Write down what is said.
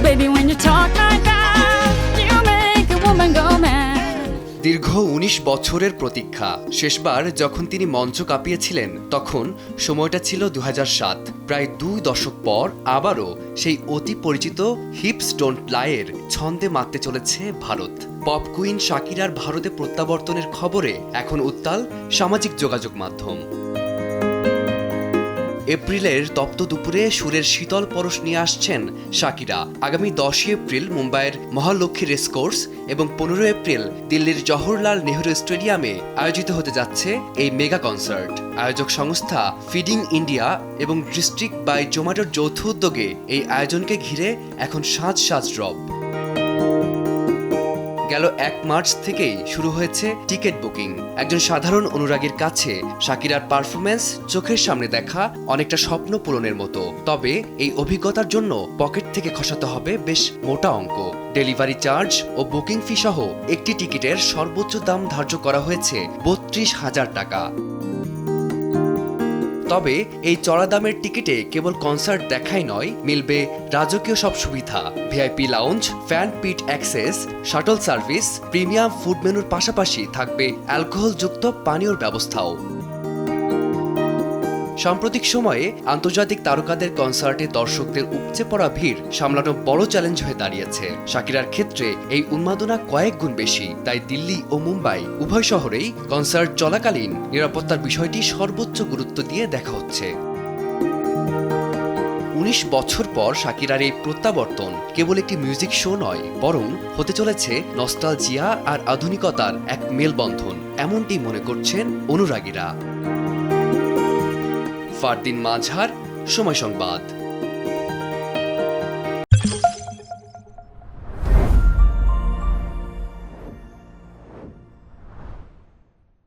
baby, when you talk like that, you make a woman go mad. দীর্ঘ ১৯ বছরের প্রতীক্ষা। শেষবার যখন তিনি মঞ্চ কাঁপিয়েছিলেন তখন সময়টা ছিল ২০০৭। প্রায় ২ দশক পর আবারও সেই অতি পরিচিত হিপস ডোন্ট লাইয়ের ছন্দে মাততে চলেছে ভারত। পপ কুইন শাকিরার ভারতে প্রত্যাবর্তনের খবরে এখন উত্তাল সামাজিক যোগাযোগ মাধ্যম। এপ্রিলের তপ্ত দুপুরে সুরের শীতল পরশ নিয়ে আসছেন শাকিরা। আগামী ১০ এপ্রিল মুম্বাইয়ের মহালক্ষ্মী রেসকোর্স এবং ১৫ এপ্রিল দিল্লির জওহরলাল নেহরু স্টেডিয়ামে আয়োজিত হতে যাচ্ছে এই মেগা কনসার্ট। আয়োজক সংস্থা ফিডিং ইন্ডিয়া এবং ডিস্ট্রিক্ট বাই জোম্যাটোর যৌথ উদ্যোগে এই আয়োজনকে ঘিরে এখন সাজ সাজ রব। গেল ১ মার্চ থেকেই শুরু হয়েছে টিকিট বুকিং। একজন সাধারণ অনুরাগীর কাছে শাকিরার পারফরমেন্স চোখের সামনে দেখা অনেকটা স্বপ্ন পূরণের মতো। তবে এই অভিজ্ঞতার জন্য পকেট থেকে খসাতে হবে বেশ মোটা অঙ্ক। ডেলিভারি চার্জ ও বুকিং ফি সহ একটি টিকিটের সর্বোচ্চ দাম ধার্য করা হয়েছে ৩২,০০০ টাকা। তবে এই চড়া দামের টিকিটে কেবল কনসার্ট দেখাই নয়, মিলবে রাজকীয় সব সুবিধা, VIP lounge, fan pit access, shuttle service, premium food মেনুর পাশাপাশি থাকবে অ্যালকোহলযুক্ত পানীয়র ব্যবস্থাও। সাম্প্রতিক সময়ে আন্তর্জাতিক তারকাদের কনসার্টে দর্শকদের উপচে পড়া ভিড় সামলানো বড় চ্যালেঞ্জ হয়ে দাঁড়িয়েছে। শাকিরার ক্ষেত্রে এই উন্মাদনা কয়েক গুণ বেশি, তাই দিল্লি ও মুম্বাই উভয় শহরেই কনসার্ট চলাকালীন নিরাপত্তার বিষয়টি সর্বোচ্চ গুরুত্ব দিয়ে দেখা হচ্ছে। ১৯ বছর পর শাকিরার এই প্রত্যাবর্তন কেবল একটি মিউজিক শো নয়, বরং হতে চলেছে নস্টালজিয়া আর আধুনিকতার এক মেলবন্ধন, এমনটি মনে করছেন অনুরাগীরা। ফারদিন মাঝহার, সময় সংবাদ।